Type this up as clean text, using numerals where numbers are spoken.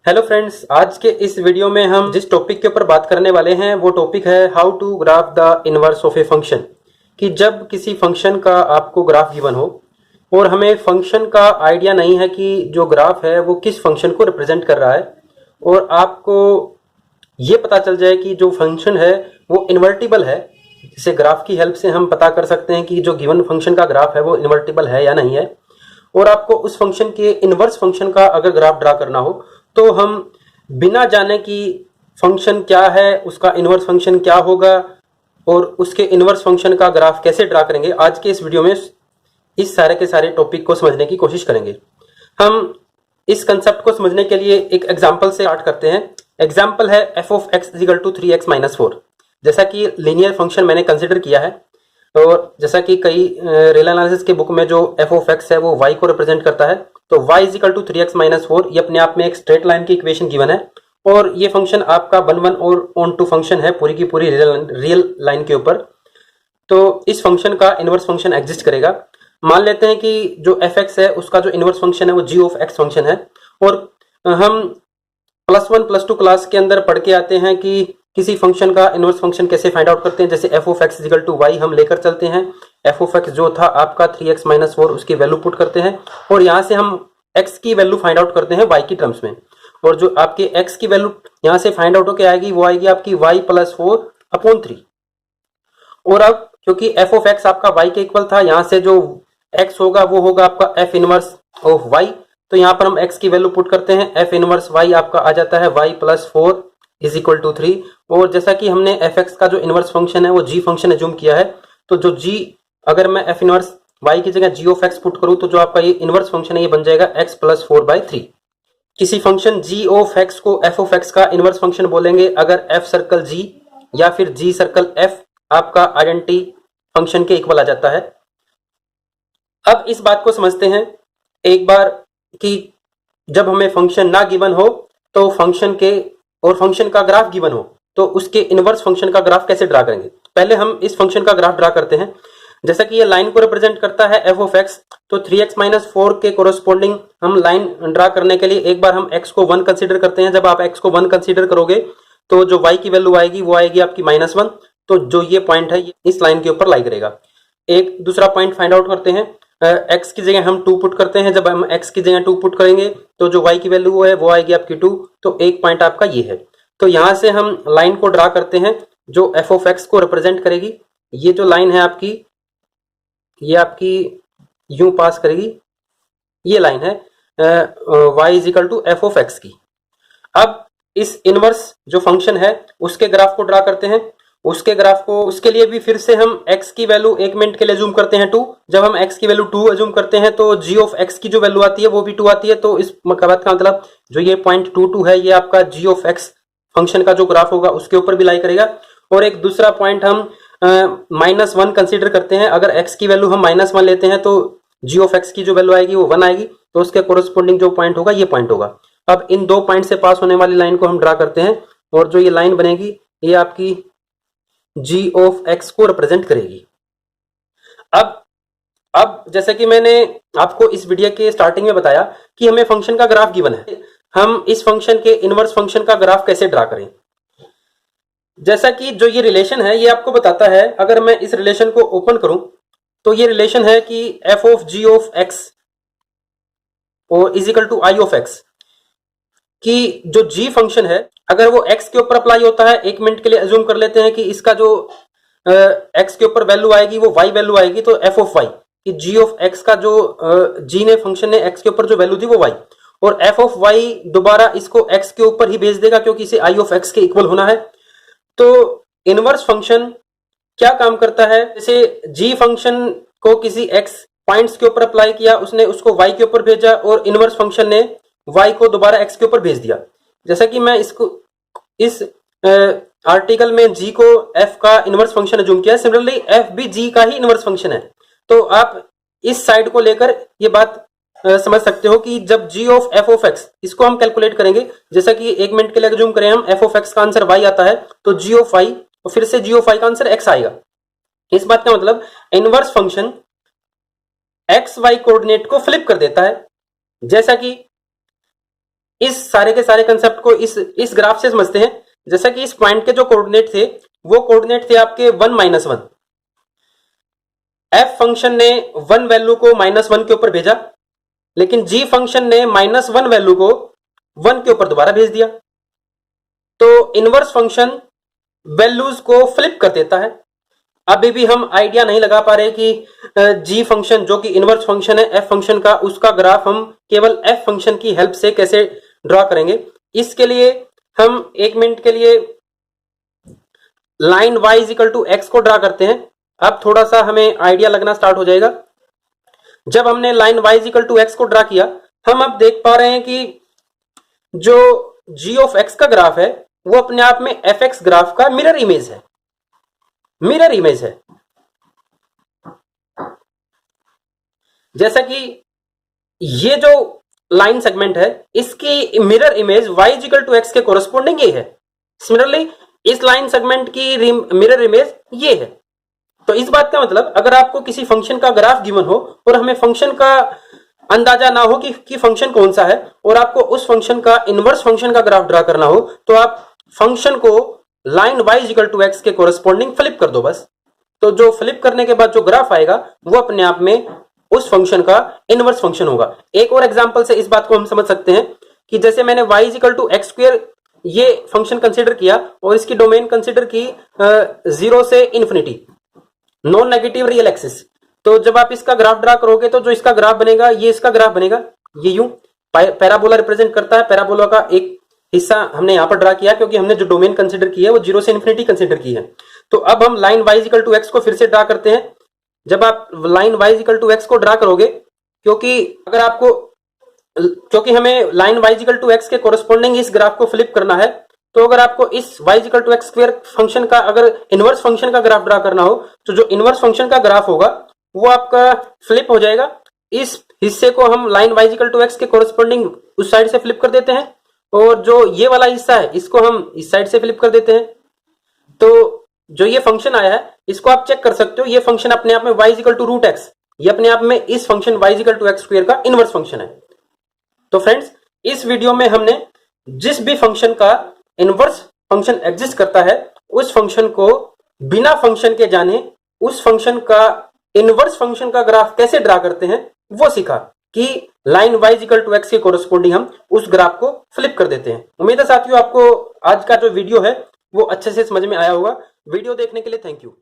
Hello friends, आज के इस वीडियो में हम जिस टॉपिक के ऊपर बात करने वाले हैं वो टॉपिक है how to graph the inverse of a function. कि जब किसी फंक्शन का आपको ग्राफ गिवन हो और हमें फंक्शन का आइडिया नहीं है कि जो ग्राफ है वो किस फंक्शन को रिप्रेजेंट कर रहा है, और आपको ये पता चल जाए कि जो फंक्शन है वो इन्वर्टिबल है। जिसे ग्राफ की हेल्प से हम पता कर सकते हैं कि जो गिवन फंक्शन का ग्राफ है वो इन्वर्टिबल है या नहीं है। और आपको उस फंक्शन के इनवर्स फंक्शन का अगर ग्राफ ड्रा करना हो तो हम बिना जाने कि फंक्शन क्या है, उसका इनवर्स फंक्शन क्या होगा और उसके इनवर्स फंक्शन का ग्राफ कैसे ड्रा करेंगे, आज के इस वीडियो में इस सारे के सारे टॉपिक को समझने की कोशिश करेंगे। हम इस कंसेप्ट को समझने के लिए एक एग्जांपल से स्टार्ट करते हैं। एग्जांपल है f of x equal to 3x minus 4। जैसा कि लीनियर फंक्शन मैंने कंसिडर किया है, और जैसा कि कई रियल एनालिसिस के बुक में जो f ऑफ x है वो y को रिप्रेजेंट करता है, तो y is equal to 3x minus 4 ये अपने आप में एक स्ट्रेट लाइन की इक्वेशन गिवन है। और ये फंक्शन आपका 1 और ऑन टू फंक्शन है पूरी की पूरी रियल लाइन के ऊपर। तो इस फंक्शन का इनवर्स फंक्शन एग्जिस्ट करेगा। मान लेते हैं कि जो fx है उसका जो इनवर्स फंक्शन है वो g ऑफ x फंक्शन है। और हम +1 +2 क्लास के अंदर पढ़ के आते हैं कि किसी फंक्शन का इनवर्स फंक्शन कैसे फाइंड आउट करते हैं। जैसे f of x equal to y हम लेकर चलते हैं, f ऑफ x जो था आपका 3x माइनस 4 उसकी वैल्यू पुट करते हैं और यहाँ से हम x की वैल्यू फाइंड आउट करते हैं y की टर्म्स में। और जो आपके x की वैल्यू यहाँ से फाइंड आउट होकर आएगी वो आएगी आपकी y + 4/3। और अब क्योंकि f ऑफ x आपका y के इक्वल था, यहाँ से जो x होगा वो होगा आपका f इनवर्स ऑफ y। तो यहाँ पर हम x की वैल्यू पुट करते हैं, f इनवर्स y आपका आ जाता है y + 4 इज इक्वल टू 3। और जैसा कि हमने fx का जो इनवर्स फंक्शन है वो g फंक्शन एज्यूम किया है, तो जो g अगर मैं f इनवर्स y की जगह g ऑफ x पुट करूं तो जो आपका ये इनवर्स फंक्शन है ये बन जाएगा x + 4/3। किसी फंक्शन g ऑफ x को f ऑफ x का इनवर्स फंक्शन बोलेंगे अगर f सर्कल g या फिर g सर्कल f आपका आइडेंटिटी फंक्शन के इक्वल आ जाता है। अब इस बात को समझते हैं एक बार कि जब हमें फंक्शन ना गिवन हो तो फंक्शन के और फंक्शन का ग्राफ गिवन हो तो उसके इनवर्स फंक्शन का ग्राफ कैसे ड्रा करेंगे। पहले हम इस फंक्शन का ग्राफ ड्रा करते हैं। जैसा कि ये लाइन को रिप्रेजेंट करता है f ऑफ x, तो 3x माइनस 4 के कोरोस्पोंडिंग हम लाइन ड्रा करने के लिए एक बार हम x को 1 कंसीडर करते हैं। जब आप x को 1 कंसीडर करोगे तो जो y की वैल्यू आएगी वो आएगी आपकी -1। तो जो ये पॉइंट है इस लाइन के ऊपर लाई करेगा। एक दूसरा पॉइंट फाइंड आउट करते हैं, x की जगह हम 2 पुट करते हैं। जब हम x की जगह 2 पुट करेंगे तो जो y की वैल्यू है वो आएगी आपकी 2। तो एक पॉइंट आपका ये है। तो यहां से हम लाइन को ड्रा करते हैं जो f ऑफ x को रिप्रेजेंट करेगी। ये जो लाइन है आपकी ये आपकी यूं पास करेगी, ये लाइन है y is equal to f of x की। अब इस इनवर्स जो फंक्शन है उसके ग्राफ को ड्रा करते हैं। उसके ग्राफ को उसके लिए भी फिर से हम x की वैल्यू 1 मिनट के लिए अज्यूम करते हैं 2। जब हम x की वैल्यू 2 अज्यूम करते हैं तो g ऑफ x की जो वैल्यू आती है वो भी 2 आती है। तो इस बात का मतलब जो ये पॉइंट 2 2 है ये आपका g ऑफ x फंक्शन का जो ग्राफ होगा उसके ऊपर भी लाई करेगा। और एक दूसरा पॉइंट हम -1 कंसीडर करते हैं। अगर x की वैल्यू हम -1 लेते हैं तो g ऑफ x की जो वैल्यू आएगी वो 1 आएगी। तो उसके कोरोस्पोंडिंग जो पॉइंट होगा ये पॉइंट होगा। अब इन दो पॉइंट से पास होने वाली लाइन को हम ड्रा करते हैं और जो ये लाइन बनेगी ये आपकी g ऑफ x को रिप्रेजेंट करेगी। अब जैसे कि मैंने आपको इस वीडियो के स्टार्टिंग में बताया कि हमें फंक्शन का ग्राफ गिवन है, हम इस फंक्शन के इनवर्स फंक्शन का ग्राफ कैसे ड्रा करें। जैसा कि जो ये रिलेशन है ये आपको बताता है, अगर मैं इस रिलेशन को ओपन करूं तो ये रिलेशन है कि f of g of x और is equal to i of x कि जो g फंक्शन है अगर वो x के ऊपर अप्लाई होता है, 1 मिनट के लिए अज्यूम कर लेते हैं कि इसका जो x के ऊपर वैल्यू आएगी वो y वैल्यू आएगी, तो f ऑफ y कि g ऑफ x का जो g ने फंक्शन ने x के ऊपर जो वैल्यू दी वो y, और f ऑफ y दोबारा इसको x के ऊपर ही भेज देगा क्योंकि इसे i ऑफ x के इक्वल होना है। तो इनवर्स फंक्शन क्या काम करता है, जैसे g फंक्शन को किसी x पॉइंट्स के ऊपर अप्लाई किया, उसने उसको y के ऊपर भेजा और इनवर्स फंक्शन ने y को दोबारा x के ऊपर भेज दिया। जैसा कि मैं इसको इस आर्टिकल में g को f का इनवर्स फंक्शन अज्यूम किया, सिमिलरली f भी g का ही इनवर्स फंक्शन है। तो आप इस साइड को लेकर ये बात समझ सकते हो कि जब g of f of x इसको हम कैलकुलेट करेंगे, जैसा कि 1 मिनट के लिए अज्यूम करें हम f ऑफ x का आंसर y आता है तो g ऑफ y और फिर से g ऑफ y का आंसर x आएगा। इस बात का मतलब inverse function x y coordinate को फ्लिप कर देता है। जैसा कि इस सारे के सारे कंसेप्ट को इस ग्राफ से समझते हैं। जैसा कि इस पॉइंट के जो कोऑर्डिनेट थे वो कोऑर्डिनेट थे आपके 1-1। एफ फंक्शन ने 1 वैल्यू को -1 के ऊपर भेजा, लेकिन जी फंक्शन ने -1 वैल्यू को 1 के ऊपर दोबारा भेज दिया। तो इनवर्स फंक्शन वैल्यूज को फ्लिप कर देता है। अभी भी हम आइडिया नहीं लगा पा रहे कि जी फंक्शन जो कि इनवर्स फंक्शन है एफ फंक्शन का, उसका ग्राफ हम केवल एफ फंक्शन की हेल्प से कैसे ड्रॉ करेंगे। इसके लिए हम 1 मिनट के लिए लाइन y = x को ड्रॉ करते हैं। अब थोड़ा सा हमें आइडिया लगना स्टार्ट हो जाएगा। जब हमने लाइन y = x को ड्रॉ किया, हम अब देख पा रहे हैं कि जो g ऑफ x का ग्राफ है वो अपने आप में fx ग्राफ का मिरर इमेज है। जैसा कि ये जो लाइन सेगमेंट है इसकी मिरर इमेज y = x के कोरस्पोंडिंग ये है। सिमिलरली इस लाइन सेगमेंट की मिरर इमेज ये है। तो इस बात का मतलब अगर आपको किसी फंक्शन का ग्राफ गिवन हो और हमें फंक्शन का अंदाजा ना हो कि फंक्शन कौन सा है और आपको उस फंक्शन का इनवर्स फंक्शन का ग्राफ ड्रा करना हो, तो आप फंक्शन को लाइन y = x के कोरस्पोंडिंग फ्लिप कर दो बस। तो जो फ्लिप करने के बाद जो ग्राफ आएगा वो अपने आप में उस फंक्शन का इनवर्स फंक्शन होगा। एक और एग्जांपल से इस बात को हम समझ सकते हैं कि जैसे मैंने y = x² ये फंक्शन कंसीडर किया और इसकी डोमेन कंसीडर की 0 से infinity, non negative real axis. तो जब आप इसका ग्राफ ड्रा करोगे तो जो इसका ग्राफ बनेगा ये इसका ग्राफ बनेगा, ये यूं पैराबोला रिप्रेजेंट करता है। पैराबोला का एक हिस्सा हमने यहां पर ड्रा किया क्योंकि हमने जो डोमेन कंसीडर की है वो 0 से इन्फिनिटी कंसीडर की है। तो अब हम लाइन y = x को फिर से ड्रा करते हैं। जब आप लाइन y = x को ड्रा करोगे, क्योंकि हमें लाइन y = x के कोरस्पोंडिंग इस ग्राफ को फ्लिप करना है, तो अगर आपको इस y = x² फंक्शन का अगर इनवर्स फंक्शन का ग्राफ ड्रा करना हो तो जो इनवर्स फंक्शन का ग्राफ होगा वो आपका फ्लिप हो जाएगा। इस हिस्से को हम लाइन y = x के कोरस्पोंडिंग उस साइड से फ्लिप कर देते हैं और जो ये वाला हिस्सा है इसको हम इस साइड से फ्लिप कर देते हैं। तो जो ये फंक्शन आया है इसको आप चेक कर सकते हो, ये फंक्शन अपने आप में y = √x, ये अपने आप में इस फंक्शन y = x² का इनवर्स फंक्शन है। तो फ्रेंड्स, इस वीडियो में हमने जिस भी फंक्शन का इनवर्स फंक्शन एग्जिस्ट करता है उस फंक्शन को बिना फंक्शन के जाने उस फंक्शन का इनवर्स फंक्शन का ग्राफ कैसे ड्रा करते हैं वो सीखा कि लाइन y = x के कोरस्पोंडिंग हम उस ग्राफ को फ्लिप कर देते हैं। उम्मीद है साथियों आपको आज का जो वीडियो है वो अच्छे से समझ में आया होगा। वीडियो देखने के लिए थैंक यू।